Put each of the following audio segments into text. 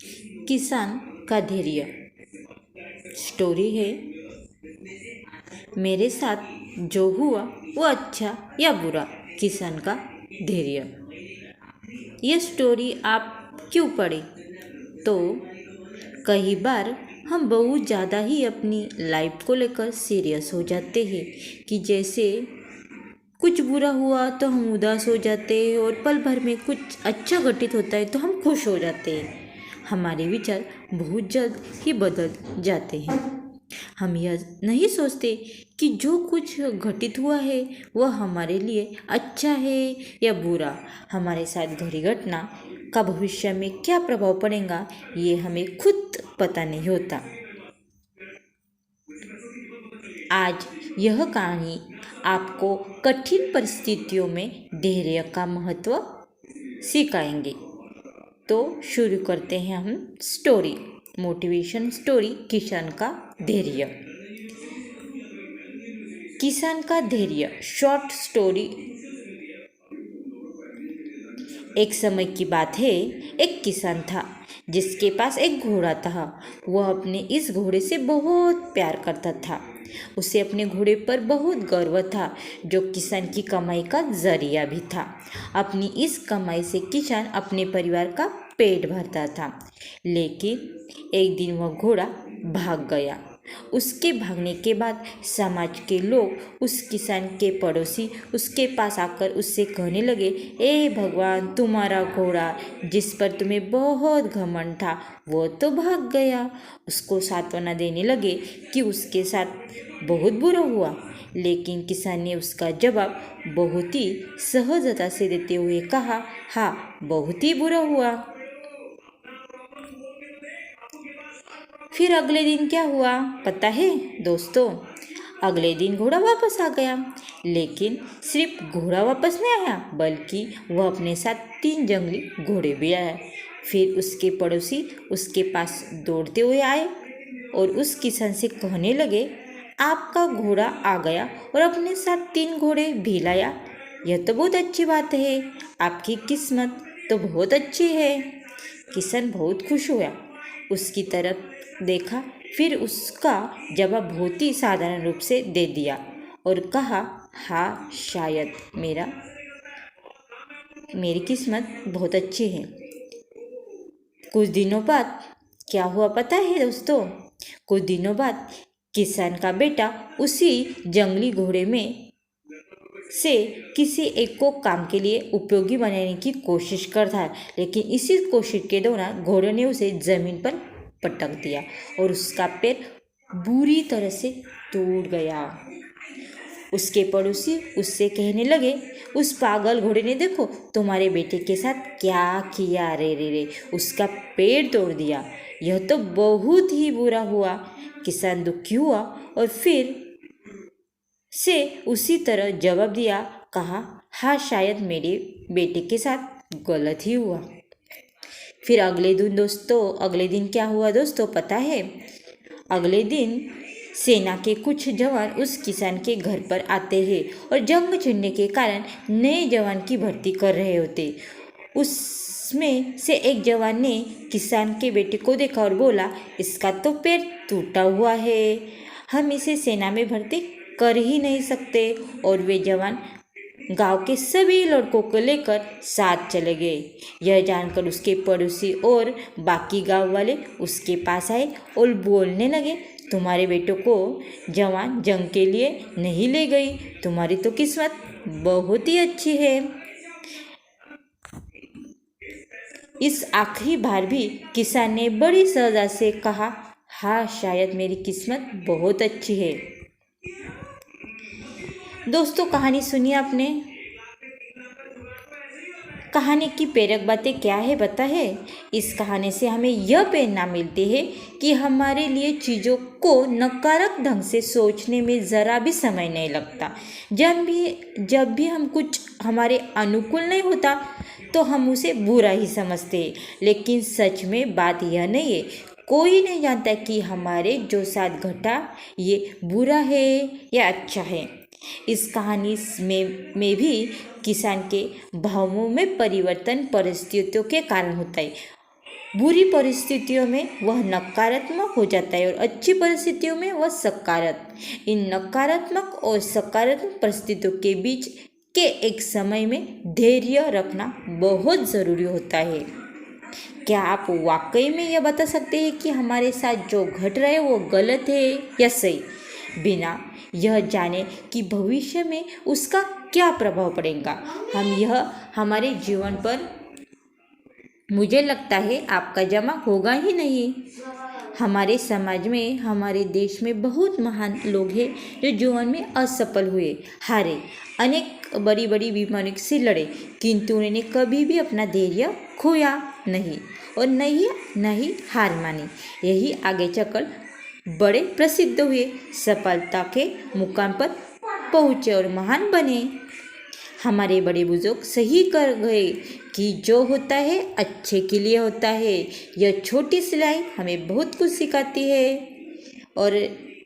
किसान का धैर्य। स्टोरी है, मेरे साथ जो हुआ वो अच्छा या बुरा, किसान का धैर्य। ये स्टोरी आप क्यों पढ़े? तो कई बार हम बहुत ज़्यादा ही अपनी लाइफ को लेकर सीरियस हो जाते हैं कि जैसे कुछ बुरा हुआ तो हम उदास हो जाते हैं और पल भर में कुछ अच्छा घटित होता है तो हम खुश हो जाते हैं। हमारे विचार बहुत जल्द ही बदल जाते हैं। हम यह नहीं सोचते कि जो कुछ घटित हुआ है वह हमारे लिए अच्छा है या बुरा। हमारे साथ घड़ी घटना का भविष्य में क्या प्रभाव पड़ेगा ये हमें खुद पता नहीं होता। आज यह कहानी आपको कठिन परिस्थितियों में धैर्य का महत्व सिखाएंगे। तो शुरू करते हैं हम स्टोरी। मोटिवेशन स्टोरी, किसान का धैर्य। किसान का धैर्य शॉर्ट स्टोरी। एक समय की बात है, एक किसान था जिसके पास एक घोड़ा था। वह अपने इस घोड़े से बहुत प्यार करता था। उसे अपने घोड़े पर बहुत गर्व था, जो किसान की कमाई का जरिया भी था। अपनी इस कमाई से किसान अपने परिवार का पेट भरता था। लेकिन एक दिन वह घोड़ा भाग गया। उसके भागने के बाद समाज के लोग, उस किसान के पड़ोसी उसके पास आकर उससे कहने लगे, ए भगवान, तुम्हारा घोड़ा जिस पर तुम्हें बहुत घमंड था वो तो भाग गया। उसको सांत्वना देने लगे कि उसके साथ बहुत बुरा हुआ। लेकिन किसान ने उसका जवाब बहुत ही सहजता से देते हुए कहा, हाँ, बहुत ही बुरा हुआ। फिर अगले दिन क्या हुआ पता है दोस्तों? अगले दिन घोड़ा वापस आ गया। लेकिन सिर्फ घोड़ा वापस नहीं आया, बल्कि वह अपने साथ 3 जंगली घोड़े भी आया। फिर उसके पड़ोसी उसके पास दौड़ते हुए आए और उस किसान से कहने लगे, आपका घोड़ा आ गया और अपने साथ 3 घोड़े भी लाया। यह तो बहुत अच्छी बात है, आपकी किस्मत तो बहुत अच्छी है। किसान बहुत खुश हुआ, उसकी तरफ देखा, फिर उसका जवाब बहुत ही साधारण रूप से दे दिया और कहा, हाँ, शायद मेरी किस्मत बहुत अच्छी है। कुछ दिनों बाद क्या हुआ पता है दोस्तों? कुछ दिनों बाद किसान का बेटा उसी जंगली घोड़े में से किसी एक को काम के लिए उपयोगी बनाने की कोशिश करता है। लेकिन इसी कोशिश के दौरान घोड़े ने उसे जमीन पर पटक दिया और उसका पैर बुरी तरह से टूट गया। उसके पड़ोसी उससे कहने लगे, उस पागल घोड़े ने देखो तुम्हारे बेटे के साथ क्या किया, रे रे रे, उसका पैर तोड़ दिया। यह तो बहुत ही बुरा हुआ। किसान दुखी हुआ और फिर से उसी तरह जवाब दिया, कहा, हाँ, शायद मेरे बेटे के साथ गलत ही हुआ। फिर अगले दिन क्या हुआ दोस्तों पता है? अगले दिन सेना के कुछ जवान उस किसान के घर पर आते हैं और जंग छिड़ने के कारण नए जवान की भर्ती कर रहे होते। उसमें से एक जवान ने किसान के बेटे को देखा और बोला, इसका तो पैर टूटा हुआ है, हम इसे सेना में भर्ती कर ही नहीं सकते। और वे जवान गांव के सभी लड़कों को लेकर साथ चले गए। यह जानकर उसके पड़ोसी और बाकी गांव वाले उसके पास आए और बोलने लगे, तुम्हारे बेटों को जवान जंग के लिए नहीं ले गई, तुम्हारी तो किस्मत बहुत ही अच्छी है। इस आखिरी बार भी किसान ने बड़ी सहजता से कहा, हाँ, शायद मेरी किस्मत बहुत अच्छी है। दोस्तों, कहानी सुनी आपने? कहानी की प्रेरक बातें क्या है पता है? इस कहानी से हमें यह प्रेरणा मिलती है कि हमारे लिए चीज़ों को नकारात्मक ढंग से सोचने में ज़रा भी समय नहीं लगता। जब भी हम कुछ हमारे अनुकूल नहीं होता तो हम उसे बुरा ही समझते हैं। लेकिन सच में बात यह नहीं है। कोई नहीं जानता कि हमारे जो साथ घटा ये बुरा है या अच्छा है। इस कहानी में भी किसान के भावों में परिवर्तन परिस्थितियों के कारण होता है। बुरी परिस्थितियों में वह नकारात्मक हो जाता है और अच्छी परिस्थितियों में वह सकारात्मक। इन नकारात्मक और सकारात्मक परिस्थितियों के बीच के एक समय में धैर्य रखना बहुत ज़रूरी होता है। क्या आप वाकई में यह बता सकते हैं कि हमारे साथ जो घट रहा है वो गलत है या सही, बिना यह जाने कि भविष्य में उसका क्या प्रभाव पड़ेगा? हम यह हमारे जीवन पर, मुझे लगता है, आपका जमा होगा ही नहीं। हमारे समाज में, हमारे देश में बहुत महान लोग हैं जो जीवन में असफल हुए, हारे, अनेक बड़ी बड़ी बीमारियों से लड़े, किंतु उन्होंने कभी भी अपना धैर्य खोया नहीं और नहीं हार मानी। यही आगे चलकर बड़े प्रसिद्ध हुए, सफलता के मुकाम पर पहुँचे और महान बने। हमारे बड़े बुजुर्ग सही कर गए कि जो होता है अच्छे के लिए होता है। यह छोटी सिलाई हमें बहुत कुछ सिखाती है और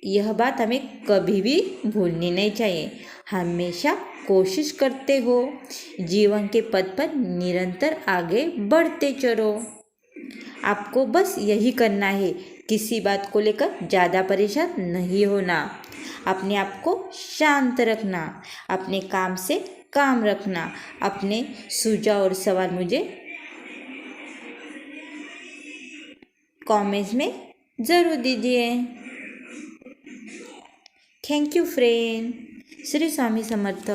यह बात हमें कभी भी भूलनी नहीं चाहिए। हमेशा कोशिश करते हो, जीवन के पथ पर निरंतर आगे बढ़ते चलो। आपको बस यही करना है, किसी बात को लेकर ज़्यादा परेशान नहीं होना, अपने आप को शांत रखना, अपने काम से काम रखना। अपने सुझाव और सवाल मुझे कमेंट्स में ज़रूर दीजिए। Thank you friend. Shri Swami Samarth.